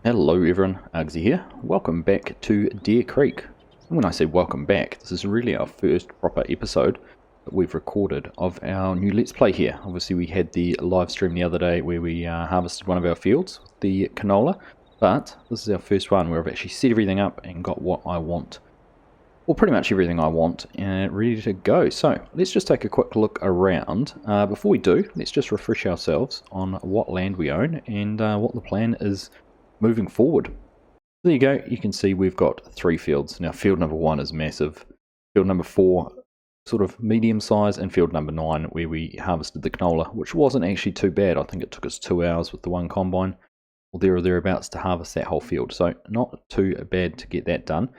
Hello everyone, Argsy here. Welcome back to Deer Creek. And when I say welcome back, this is really our first proper episode that we've recorded of our new Let's Play here. Obviously we had the live stream the other day where we harvested one of our fields with the canola, but this is our first one where I've actually set everything up and got what I want. Well, pretty much everything I want ready to go. So let's just take a quick look around. Before we do, let's just refresh ourselves on what land we own and what the plan is moving forward. There you go, you can see we've got 3 fields. Now field number 1 is massive, field number 4 sort of medium size, and field number 9 where we harvested the canola, which wasn't actually too bad. I think it took us 2 hours with the one combine or there or thereabouts to harvest that whole field, so not too bad to get that done.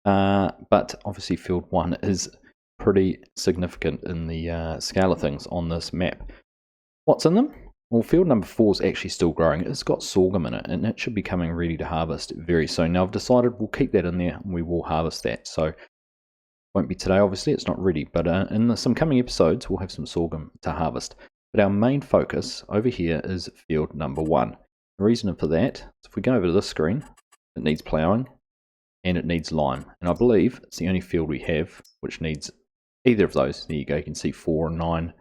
But obviously field 1 is pretty significant in the scale of things on this map. What's in them? Well, field number 4 is actually still growing. It's got sorghum in it, and it should be coming ready to harvest very soon. Now, I've decided we'll keep that in there, and we will harvest that. So, won't be today, obviously. It's not ready, but in some coming episodes, we'll have some sorghum to harvest. But our main focus over here is field number 1. The reason for that is if we go over to this screen, it needs ploughing, and it needs lime. And I believe it's the only field we have which needs either of those. There you go. You can see 4 and 9.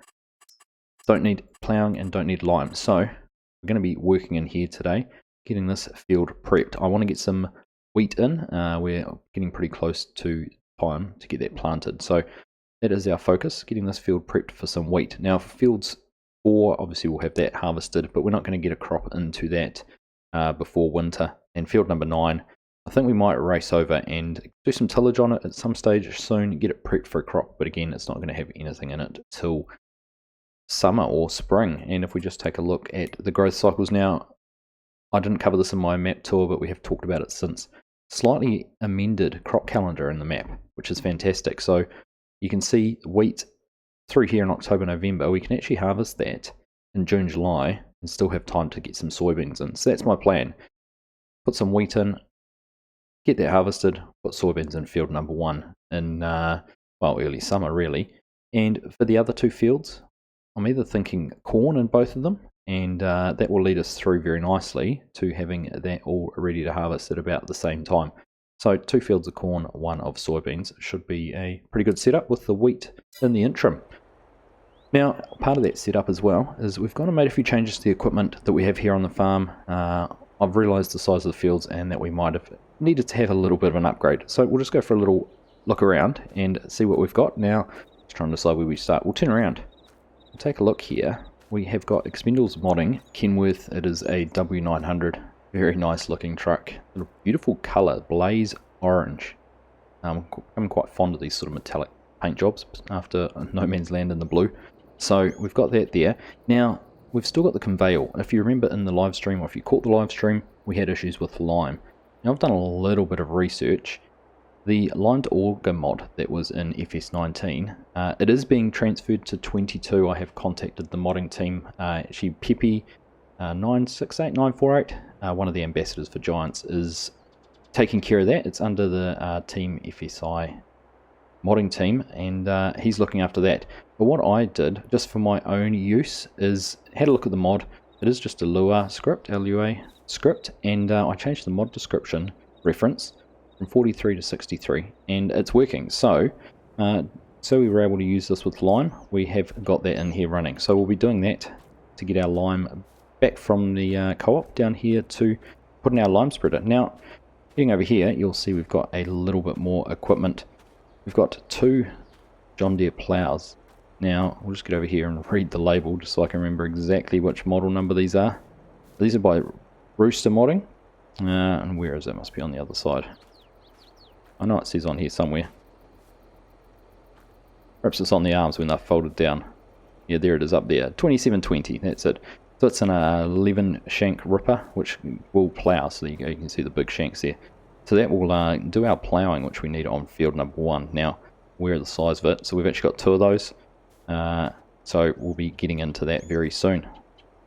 Don't need ploughing and don't need lime. So we're going to be working in here today, getting this field prepped. I want to get some wheat in. We're getting pretty close to time to get that planted. So that is our focus, getting this field prepped for some wheat. Now for fields 4, obviously we'll have that harvested, but we're not going to get a crop into that before winter. And field number 9, I think we might race over and do some tillage on it at some stage soon, get it prepped for a crop. But again, it's not going to have anything in it till summer or spring. And if we just take a look at the growth cycles now, I didn't cover this in my map tour, but we have talked about it since. Slightly amended crop calendar in the map, which is fantastic. So you can see wheat through here in October, November. We can actually harvest that in June, July and still have time to get some soybeans in. So that's my plan. Put some wheat in, get that harvested, put soybeans in field number 1 in well, early summer really. And for the other 2 fields, I'm either thinking corn in both of them, and that will lead us through very nicely to having that all ready to harvest at about the same time. So 2 fields of corn, 1 of soybeans should be a pretty good setup with the wheat in the interim. Now, part of that setup as well is we've gone and made a few changes to the equipment that we have here on the farm. I've realised the size of the fields and that we might have needed to have a little bit of an upgrade. So we'll just go for a little look around and see what we've got. Now, let's try and decide where we start. We'll turn around. Take a look here. We have got Expendables Modding, Kenworth. It is a W900. Very nice looking truck. Beautiful colour, blaze orange. I'm quite fond of these sort of metallic paint jobs after No Man's Land in the blue. So we've got that there. Now we've still got the conveyor. If you remember in the live stream, or if you caught the live stream, we had issues with lime. Now I've done a little bit of research. The lime to auger mod that was in FS19, it is being transferred to 22. I have contacted the modding team. Actually, Peppy 968948, one of the ambassadors for Giants, is taking care of that. It's under the Team FSI modding team, and he's looking after that. But what I did, just for my own use, is had a look at the mod. It is just a Lua script, LUA script, and I changed the mod description reference from 43 to 63, and it's working. So we were able to use this with lime. We have got that in here running, so we'll be doing that to get our lime back from the co-op down here to put in our lime spreader. Now getting over here, you'll see we've got a little bit more equipment. We've got 2 John Deere plows. Now we'll just get over here and read the label just so I can remember exactly which model number these are. These are by Rooster Modding, and where is it? Must be on the other side. I know it says on here somewhere. Perhaps it's on the arms when they're folded down. Yeah, there it is up there. 2720, that's it. So it's an 11 shank ripper, which will plough. So there you go, you can see the big shanks there. So that will do our ploughing, which we need on field number 1. Now, where are the size of it? So we've actually got 2 of those. So we'll be getting into that very soon.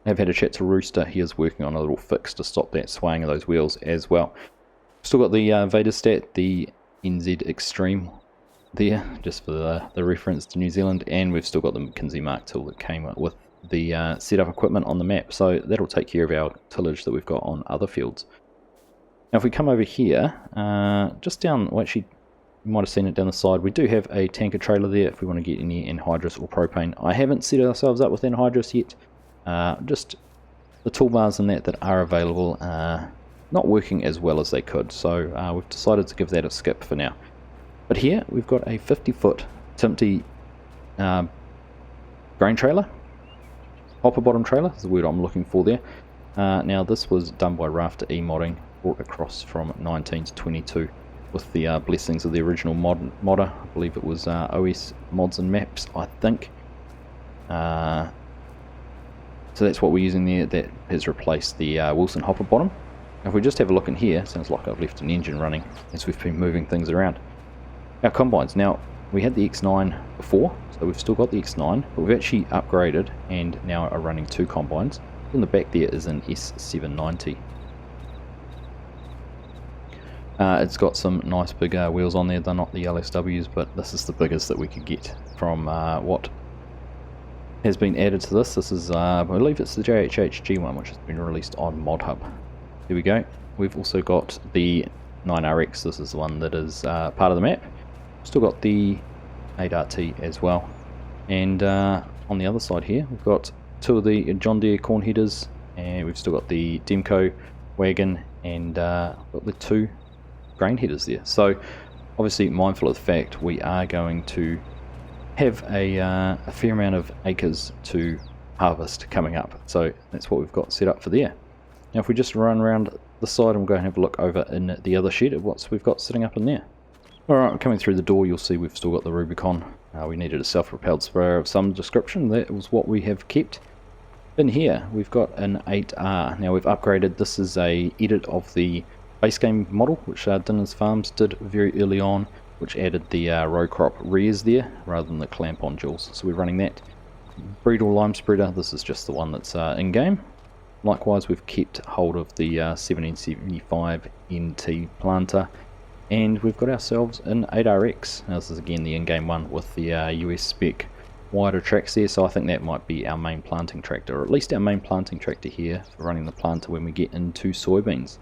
I've had a chat to Rooster. He is working on a little fix to stop that swaying of those wheels as well. Still got the Vaderstat, the NZ Extreme there, just for the reference to New Zealand, and we've still got the McKinsey Mark tool that came with the setup equipment on the map, so that'll take care of our tillage that we've got on other fields. Now if we come over here, just down, well actually you might have seen it down the side, we do have a tanker trailer there if we want to get any anhydrous or propane. I haven't set ourselves up with anhydrous yet, just the toolbars and that are available not working as well as they could, so we've decided to give that a skip for now. But here we've got a 50-foot Timpty grain trailer, hopper bottom trailer is the word I'm looking for there. Now this was done by Rafter E-modding, brought across from 19 to 22 with the blessings of the original modder. I believe it was OS Mods and Maps, I think. So that's what we're using there. That has replaced the Wilson hopper bottom. Now if we just have a look in here, sounds like I've left an engine running as we've been moving things around. Our combines, now we had the X9 before, so we've still got the X9, but we've actually upgraded and now are running 2 combines. In the back there is an S790. It's got some nice big wheels on there. They're not the LSWs, but this is the biggest that we could get from what has been added to this. This is, I believe it's the JHHG one, which has been released on ModHub. There we go. We've also got the 9RX. This is the one that is part of the map. Still got the 8RT as well. And on the other side here, we've got 2 of the John Deere corn headers, and we've still got the Demco wagon, and got the 2 grain headers there. So obviously mindful of the fact we are going to have a fair amount of acres to harvest coming up, so that's what we've got set up for there. Now if we just run around the side and we'll go and have a look over in the other shed at what we've got sitting up in there. Alright, coming through the door you'll see we've still got the Rubicon. We needed a self-propelled sprayer of some description. That was what we have kept. In here we've got an 8R. Now we've upgraded. This is a edit of the base game model which Dinner's Farms did very early on, which added the row crop rears there rather than the clamp on duals. So we're running that. Breedle lime spreader, this is just the one that's in game. Likewise we've kept hold of the 1775 NT planter, and we've got ourselves an 8RX. Now this is again the in-game one with the US spec wider tracks there, so I think that might be our main planting tractor, or at least our main planting tractor here for running the planter when we get into soybeans.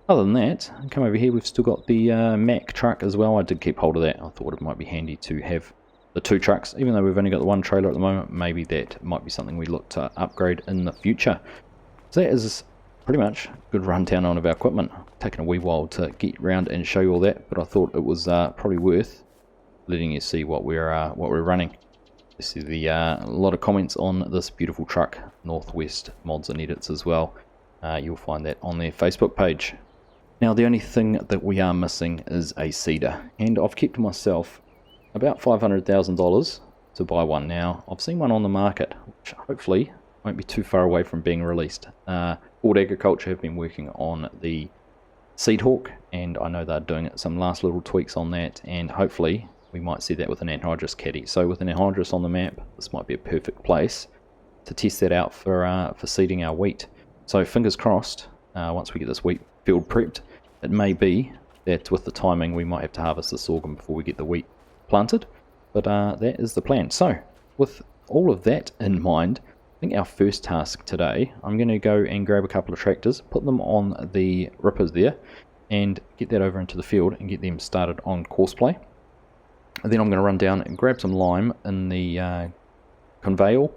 Other than that, come over here, we've still got the Mack truck as well. I did keep hold of that. I thought it might be handy to have the 2 trucks, even though we've only got the 1 trailer at the moment. Maybe that might be something we look to upgrade in the future. So that is pretty much a good rundown on of our equipment. Taken a wee while to get round and show you all that, but I thought it was probably worth letting you see what we're running. This is the a lot of comments on this beautiful truck, Northwest Mods and Edits as well. You'll find that on their Facebook page. Now the only thing that we are missing is a seeder, and I've kept myself about $500,000 to buy one now. I've seen one on the market, which hopefully won't be too far away from being released. Ford Agriculture have been working on the Seed Hawk, and I know they're doing some last little tweaks on that, and hopefully we might see that with an anhydrous caddy. So with an anhydrous on the map, this might be a perfect place to test that out for seeding our wheat. So fingers crossed, once we get this wheat field prepped, it may be that with the timing we might have to harvest the sorghum before we get the wheat planted, but that is the plan. So with all of that in mind, I think our first task today, I'm going to go and grab a couple of tractors, put them on the rippers there, and get that over into the field and get them started on courseplay. And then I'm going to run down and grab some lime in the conveyor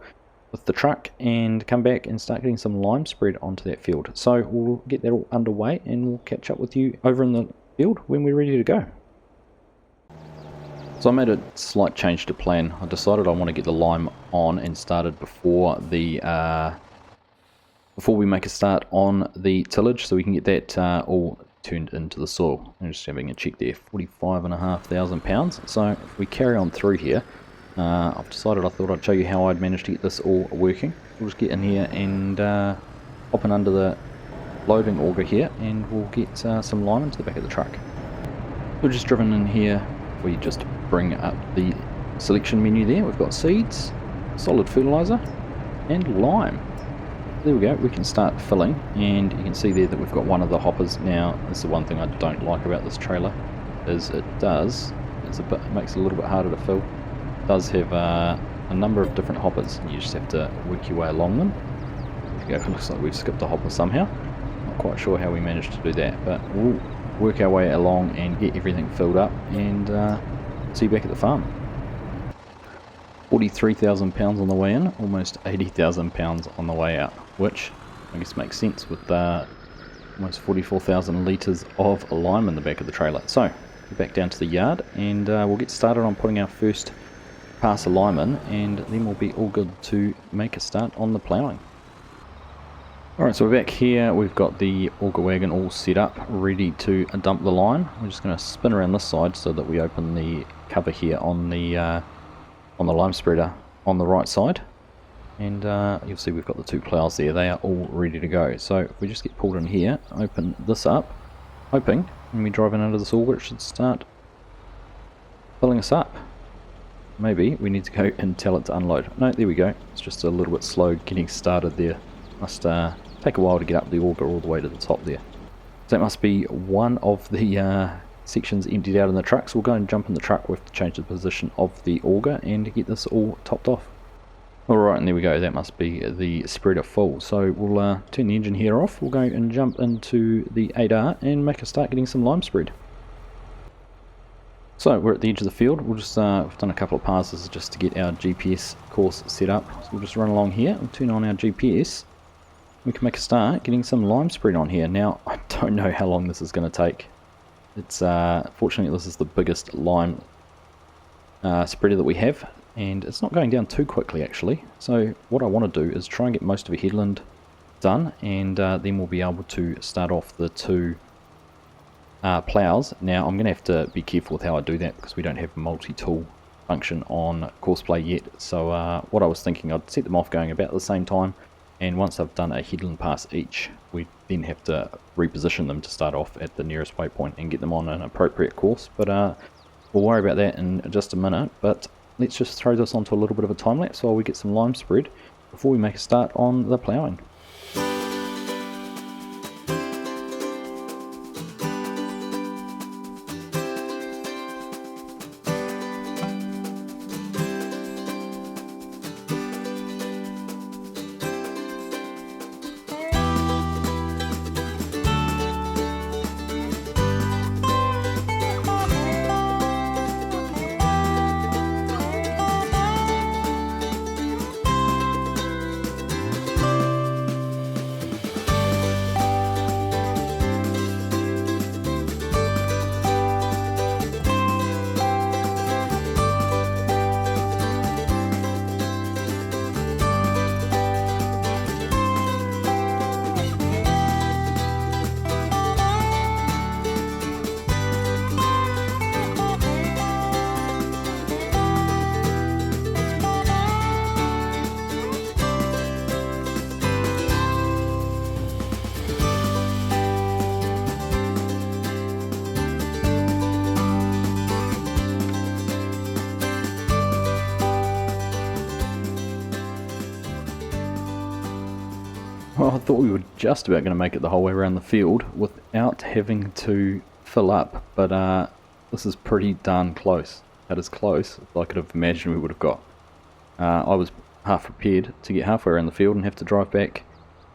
with the truck and come back and start getting some lime spread onto that field. So we'll get that all underway and we'll catch up with you over in the field when we're ready to go. So I made a slight change to plan. I decided I want to get the lime on and started before the before we make a start on the tillage, so we can get that all turned into the soil. I'm just having a check there, 45,500 pounds. So if we carry on through here, I've decided I thought I'd show you how I'd managed to get this all working. We'll just get in here and hop in under the loading auger here, and we'll get some lime into the back of the truck. We're just driven in here. We just bring up the selection menu there. We've got seeds, solid fertilizer, and lime. There we go, we can start filling, and you can see there that we've got one of the hoppers. Now, this is the one thing I don't like about this trailer, is it makes it a little bit harder to fill. It does have a number of different hoppers, and you just have to work your way along them. There we go, looks like we've skipped a hopper somehow. Not not quite sure how we managed to do that, but we'll work our way along and get everything filled up and see you back at the farm. 43,000 pounds on the way in, almost 80,000 pounds on the way out, which I guess makes sense with almost 44,000 litres of lime in the back of the trailer. So, back down to the yard and we'll get started on putting our first pass of lime in, and then we'll be all good to make a start on the ploughing. Alright, so we're back here, we've got the auger wagon all set up, ready to dump the lime. We're just going to spin around this side so that we open the cover here on the lime spreader on the right side. And you'll see we've got the two ploughs there, they are all ready to go. So if we just get pulled in here, open this up, hoping when we drive in under this auger it should start filling us up. Maybe we need to go and tell it to unload. No, there we go. It's just a little bit slow getting started there. Must take a while to get up the auger all the way to the top there. So that must be one of the sections emptied out in the truck. So we'll go and jump in the truck. We have to change the position of the auger and get this all topped off. Alright, and there we go. That must be the spreader full. So we'll turn the engine here off. We'll go and jump into the 8R and make a start getting some lime spread. So we're at the edge of the field. We'll just we've done a couple of passes just to get our GPS course set up. So we'll just run along here. We'll turn on our GPS. We can make a start getting some lime spread on here. Now I don't know how long this is going to take. It's fortunately this is the biggest lime spreader that we have, and it's not going down too quickly actually. So what I want to do is try and get most of a headland done, and then we'll be able to start off the two plows. Now I'm going to have to be careful with how I do that because we don't have multi-tool function on Courseplay yet. So what I was thinking, I'd set them off going about the same time, and once I've done a headland pass each, we then have to reposition them to start off at the nearest waypoint and get them on an appropriate course. But we'll worry about that in just a minute. But let's just throw this onto a little bit of a time lapse while we get some lime spread before we make a start on the ploughing. Well, I thought we were just about going to make it the whole way around the field without having to fill up, but this is pretty darn close. That is close as I could have imagined we would have got. I was half prepared to get halfway around the field and have to drive back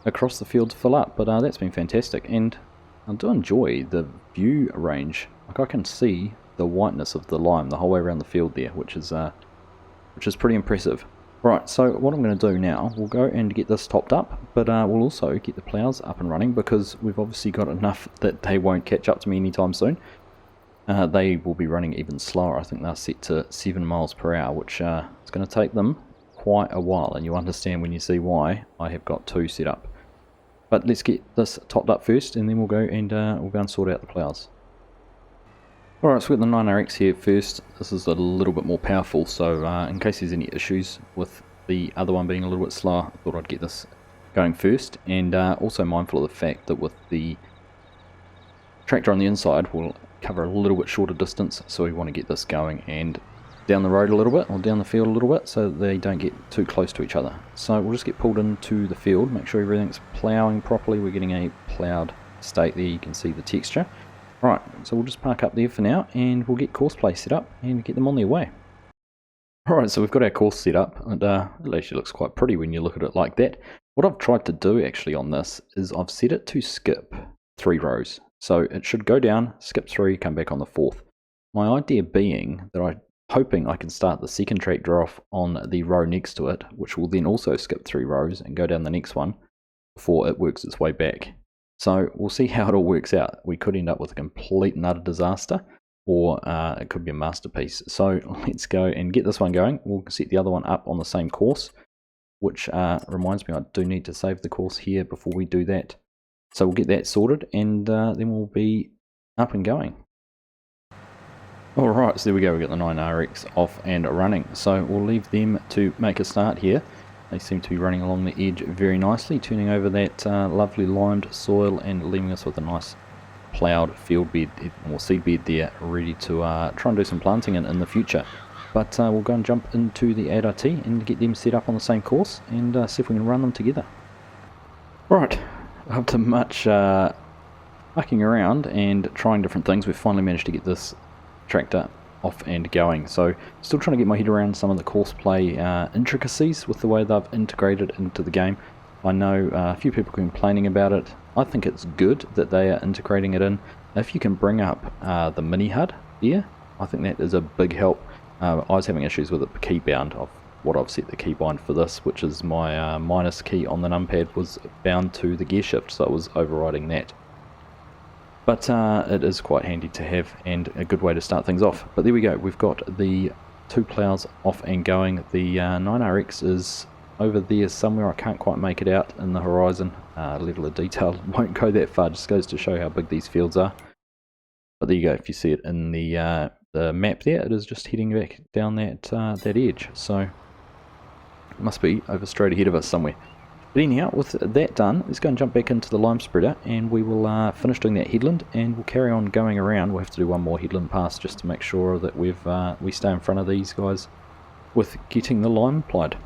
across the field to fill up, but that's been fantastic, and I do enjoy the view range. Like, I can see the whiteness of the lime the whole way around the field there, which is pretty impressive. Right, so what I'm going to do now, we'll go and get this topped up, but we'll also get the ploughs up and running because we've obviously got enough that they won't catch up to me anytime soon. They will be running even slower. I think they're set to 7 miles per hour, which is going to take them quite a while, and you understand when you see why I have got 2 set up. But let's get this topped up first, and then we'll go and sort out the ploughs. Alright, so we've got the 9RX here first. This is a little bit more powerful, so in case there's any issues with the other one being a little bit slower, I thought I'd get this going first. And also mindful of the fact that with the tractor on the inside, we'll cover a little bit shorter distance, so we want to get this going and down the road a little bit, or down the field a little bit, so that they don't get too close to each other. So we'll just get pulled into the field, make sure everything's ploughing properly. We're getting a ploughed state there, you can see the texture. Right, so we'll just park up there for now, and we'll get Courseplay set up and get them on their way. Alright, so we've got our course set up, and it actually looks quite pretty when you look at it like that. What I've tried to do actually on this is I've set it to skip 3 rows. So it should go down, skip 3, come back on the 4th. My idea being that I'm hoping I can start the second tractor off on the row next to it, which will then also skip 3 rows and go down the next one before it works its way back. So we'll see how it all works out. We could end up with a complete and utter disaster, or it could be a masterpiece. So let's go and get this one going. We'll set the other one up on the same course, which reminds me I do need to save the course here before we do that. So we'll get that sorted, and then we'll be up and going. Alright, so there we go, we got the 9RX off and running. So we'll leave them to make a start here. They seem to be running along the edge very nicely, turning over that lovely limed soil and leaving us with a nice ploughed field bed, or seed bed there, ready to try and do some planting in the future. But we'll go and jump into the 8RT and get them set up on the same course and see if we can run them together. Right, after much mucking around and trying different things, we've finally managed to get this tractor off and going. So still trying to get my head around some of the course play intricacies with the way they've integrated into the game. I know a few people are complaining about it. I think it's good that they are integrating it in. If you can bring up the mini HUD here, I think that is a big help. I was having issues with the keybound of what I've set the keybind for this, which is my minus key on the numpad was bound to the gear shift, so it was overriding that. But it is quite handy to have and a good way to start things off. But there we go, we've got the 2 ploughs off and going. The 9RX is over there somewhere, I can't quite make it out in the horizon. Level of detail won't go that far, just goes to show how big these fields are. But there you go, if you see it in the map there, it is just heading back down that edge. So it must be over straight ahead of us somewhere. But anyhow, with that done, let's go and jump back into the lime spreader, and we will finish doing that headland, and we'll carry on going around. We'll have to do one more headland pass just to make sure that we stay in front of these guys with getting the lime applied.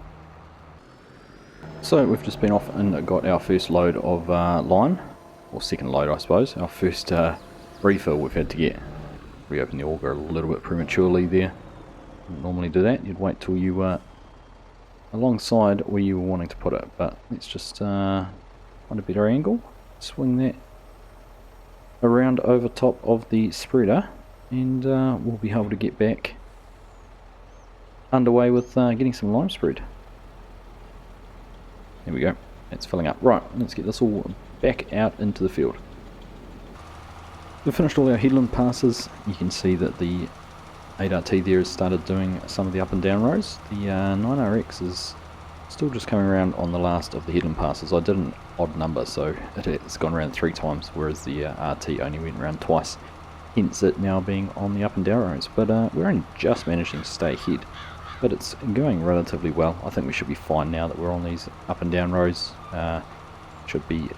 So we've just been off and got our first load of lime, or second load I suppose, our first refill we've had to get. Reopen the auger a little bit prematurely there. Wouldn't normally do that, you'd wait till you were alongside where you were wanting to put it, but let's just find a better angle, swing that around over top of the spreader, and we'll be able to get back underway with getting some lime spread. There we go, it's filling up. Right, let's get this all back out into the field. We've finished all our headland passes. You can see that the 8RT there has started doing some of the up and down rows. The 9RX is still just coming around on the last of the headland passes. I did an odd number, so it's gone around 3 times, whereas the RT only went around twice, hence it now being on the up and down rows. But we're only just managing to stay ahead, but it's going relatively well. I think we should be fine now that we're on these up and down rows. Should be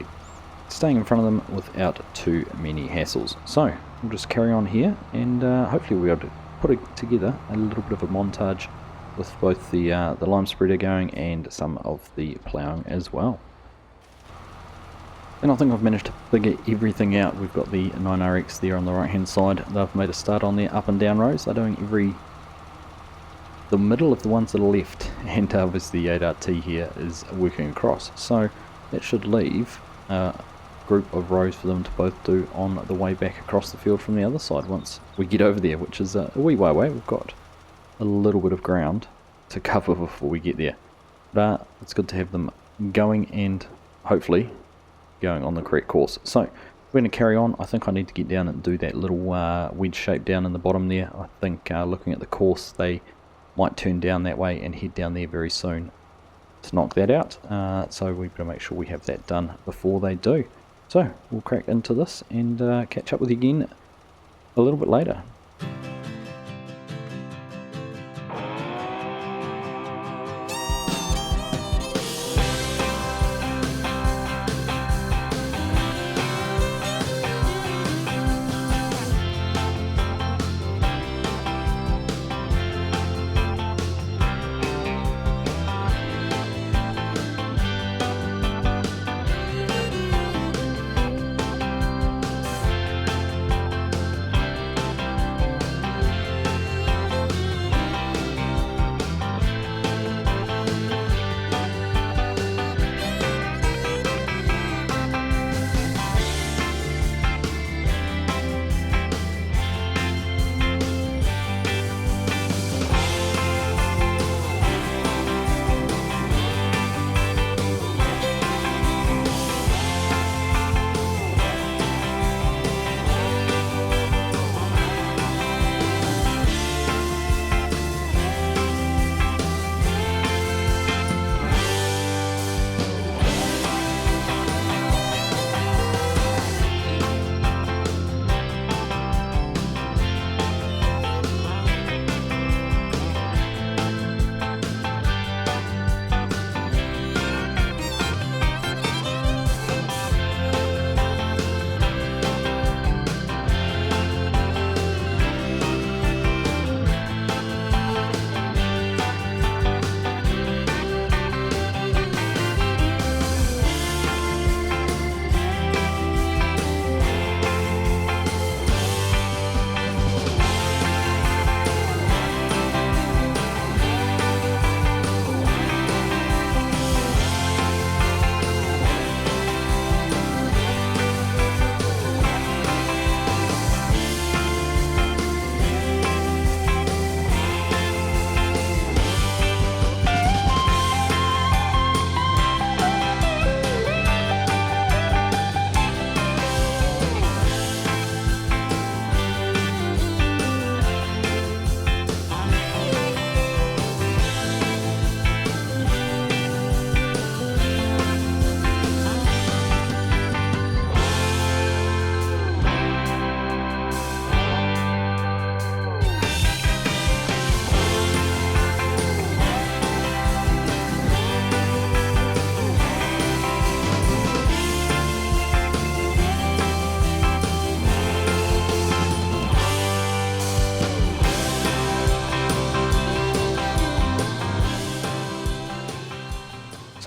staying in front of them without too many hassles. So we'll just carry on here, and hopefully we'll be able to put together a little bit of a montage with both the lime spreader going and some of the ploughing as well. And I think I've managed to figure everything out. We've got the 9RX there on the right hand side. They've made a start on their up and down rows. They're doing the middle of the ones that are left, and obviously the 8RT here is working across. So that should leave a group of rows for them to both do on the way back across the field from the other side once we get over there, which is a wee way away. We've got a little bit of ground to cover before we get there, but it's good to have them going and hopefully going on the correct course. So we're going to carry on. I think I need to get down and do that little wedge shape down in the bottom there. I think looking at the course, they might turn down that way and head down there very soon to knock that out, so we better make sure we have that done before they do. So we'll crack into this and catch up with you again a little bit later.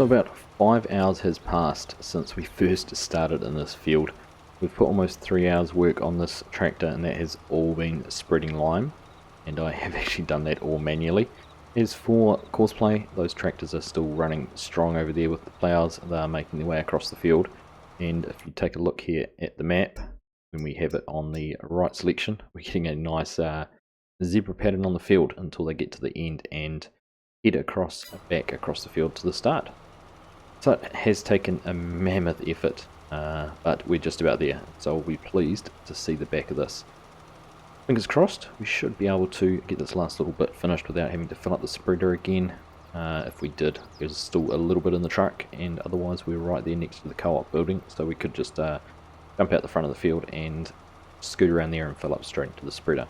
So about 5 hours has passed since we first started in this field. We've put almost 3 hours work on this tractor, and that has all been spreading lime, and I have actually done that all manually. As for courseplay, those tractors are still running strong over there with the plows. They are making their way across the field, and if you take a look here at the map, when we have it on the right selection, we're getting a nice zebra pattern on the field until they get to the end and head back across the field to the start. So it has taken a mammoth effort, but we're just about there, so I'll be pleased to see the back of this. Fingers crossed, we should be able to get this last little bit finished without having to fill up the spreader again. If we did, there's still a little bit in the truck, and otherwise we're right there next to the co-op building, so we could just jump out the front of the field and scoot around there and fill up straight into the spreader.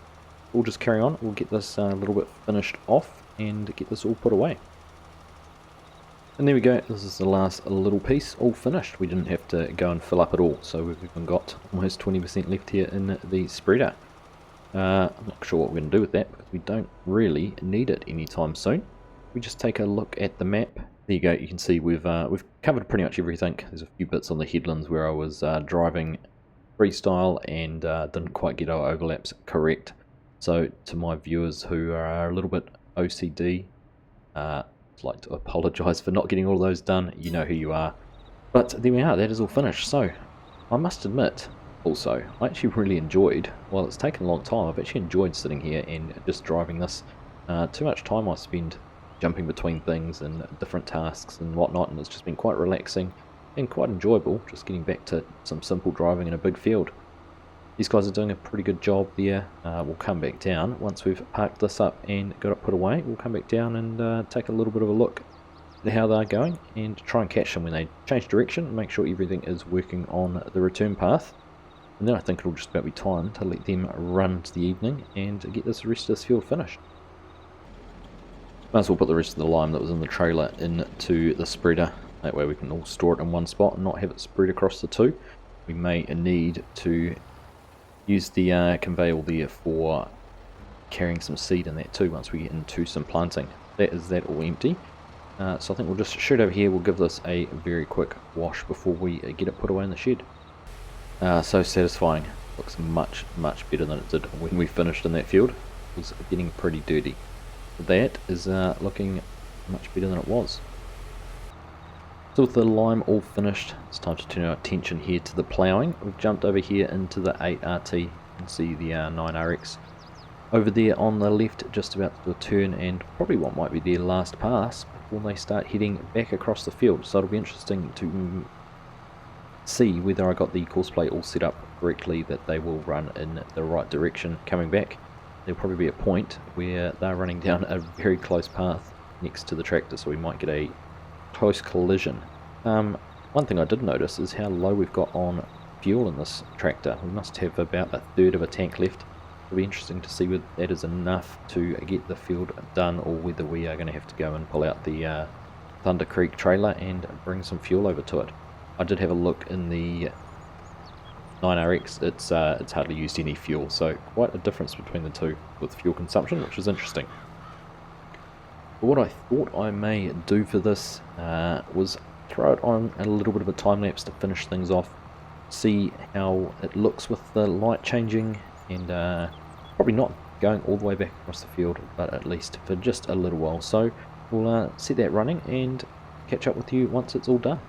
We'll just carry on, we'll get this little bit finished off and get this all put away. And there we go, this is the last little piece, all finished. We didn't have to go and fill up at all, so we've even got almost 20% left here in the spreader. I'm not sure what we're going to do with that, because we don't really need it anytime soon. We just take a look at the map. There you go, you can see we've covered pretty much everything. There's a few bits on the headlands where I was driving freestyle and didn't quite get our overlaps correct. So to my viewers who are a little bit OCD, I'd like to apologise for not getting all those done. You know who you are. But there we are, that is all finished. So I must admit also, I actually really enjoyed, while it's taken a long time, I've actually enjoyed sitting here and just driving this. Too much time I spend jumping between things and different tasks and whatnot, and it's just been quite relaxing and quite enjoyable just getting back to some simple driving in a big field. These guys are doing a pretty good job there. We'll come back down once we've parked this up and got it put away. We'll come back down and take a little bit of a look at how they're going and try and catch them when they change direction and make sure everything is working on the return path. And then I think it'll just about be time to let them run to the evening and get this rest of this field finished. Might as well put the rest of the lime that was in the trailer into the spreader. That way we can all store it in one spot and not have it spread across the two. We may need to use the conveyor there for carrying some seed in that too once we get into some planting. That is that all empty. So I think we'll just shoot over here. We'll give this a very quick wash before we get it put away in the shed. So satisfying. Looks much better than it did when we finished in that field. It was getting pretty dirty. That is looking much better than it was. So with the lime all finished, it's time to turn our attention here to the ploughing. We've jumped over here into the 8RT. You can see the 9RX over there on the left, just about to turn, and probably what might be their last pass before they start heading back across the field. So it'll be interesting to see whether I got the courseplay all set up correctly, that they will run in the right direction coming back. There'll probably be a point where they're running down a very close path next to the tractor, so we might get a close collision. One thing I did notice is how low we've got on fuel in this tractor. We must have about a third of a tank left. It'll be interesting to see whether that is enough to get the field done, or whether we are going to have to go and pull out the Thunder Creek trailer and bring some fuel over to it. I did have a look in the 9RX, it's hardly used any fuel, so quite a difference between the two with fuel consumption, which is interesting. But what I thought I may do for this was throw it on a little bit of a time lapse to finish things off, see how it looks with the light changing, and probably not going all the way back across the field, but at least for just a little while. So we'll set that running and catch up with you once it's all done.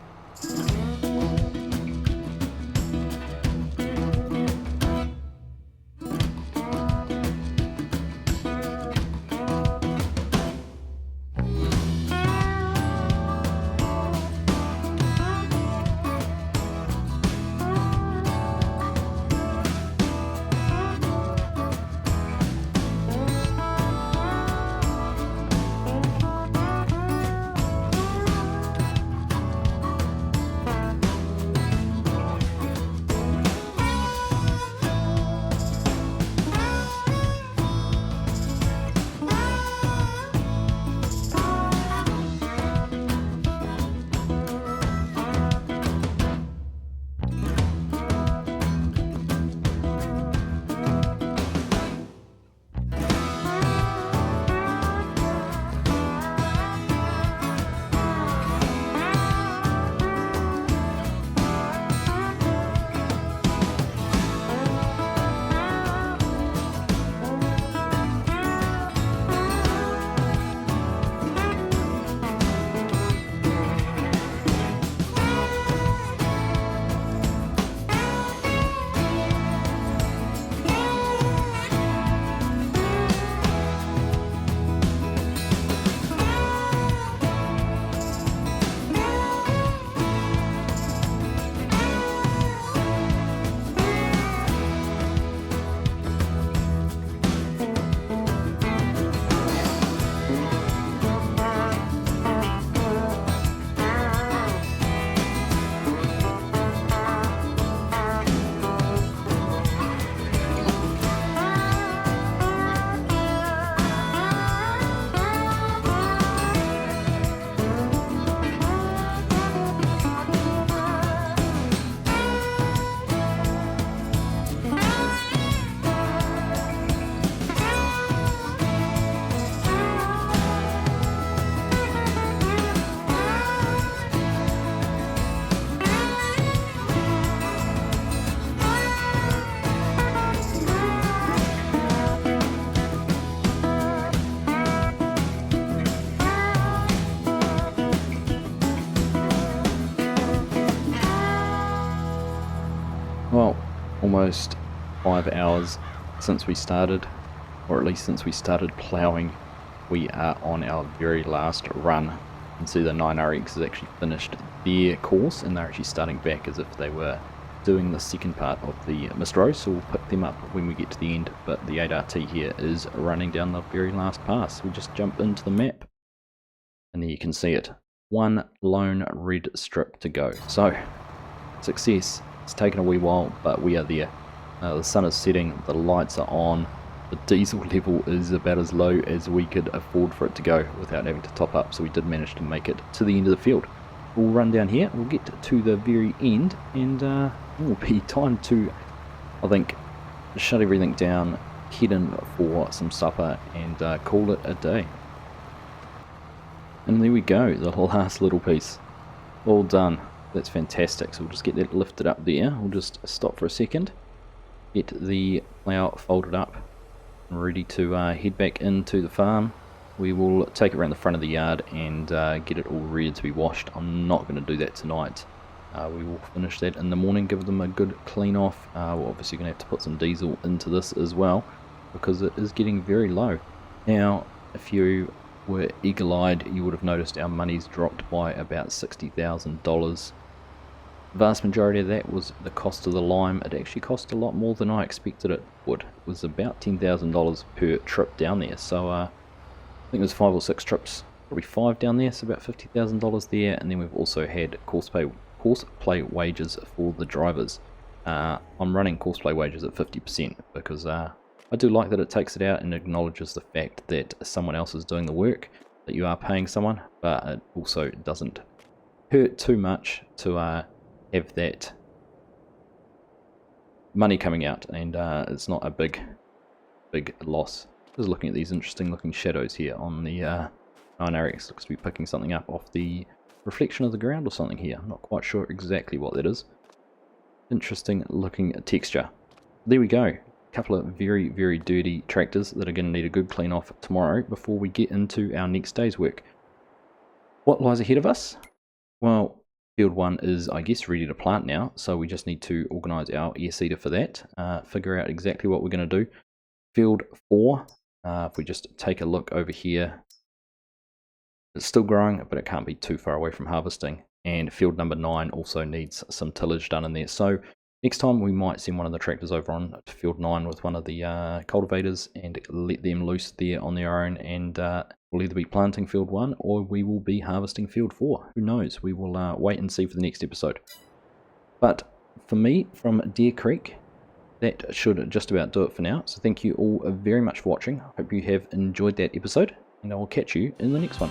almost 5 hours since we started, or at least since we started ploughing. We are on our very last run. You can see the 9RX has actually finished their course and they're actually starting back as if they were doing the second part of the mist row, so we'll pick them up when we get to the end. But the 8RT here is running down the very last pass. We just jump into the map and there you can see it. One lone red strip to go. So, success. It's taken a wee while, but we are there. The sun is setting, the lights are on, the diesel level is about as low as we could afford for it to go without having to top up, so we did manage to make it to the end of the field. We'll run down here, we'll get to the very end, and it will be time to, I think, shut everything down, head in for some supper, and call it a day. And there we go, the last little piece. All done. That's fantastic. So we'll just get that lifted up there. We'll just stop for a second. Get the plough folded up and ready to head back into the farm. We will take it around the front of the yard and get it all ready to be washed. I'm not going to do that tonight. We will finish that in the morning, give them a good clean off. We're obviously going to have to put some diesel into this as well because it is getting very low. Now, if you were eagle-eyed, you would have noticed our money's dropped by about $60,000. The vast majority of that was the cost of the lime. It actually cost a lot more than I expected it would. It was about $10,000 per trip down there, so I think there's 5 or 6 trips, probably 5 down there, so about $50,000 there. And then we've also had course play wages for the drivers. I'm running course play wages at 50% because I do like that it takes it out and acknowledges the fact that someone else is doing the work, that you are paying someone, but it also doesn't hurt too much to have that money coming out, and it's not a big loss. Just looking at these interesting looking shadows here on the 9RX, looks to be picking something up off the reflection of the ground or something here. I'm not quite sure exactly what that is. Interesting looking texture. There we go. Couple of very dirty tractors that are going to need a good clean off tomorrow before we get into our next day's work. What lies ahead of us? Well, field 1 is, I guess, ready to plant now, so we just need to organise our air seeder for that, figure out exactly what we're going to do. Field 4, if we just take a look over here, it's still growing, but it can't be too far away from harvesting. And field number 9 also needs some tillage done in there, so next time we might send one of the tractors over on to field 9 with one of the cultivators and let them loose there on their own, and we'll either be planting field 1 or we will be harvesting field 4. Who knows? We will wait and see for the next episode. But for me, from Deer Creek, that should just about do it for now. So thank you all very much for watching. I hope you have enjoyed that episode, and I will catch you in the next one.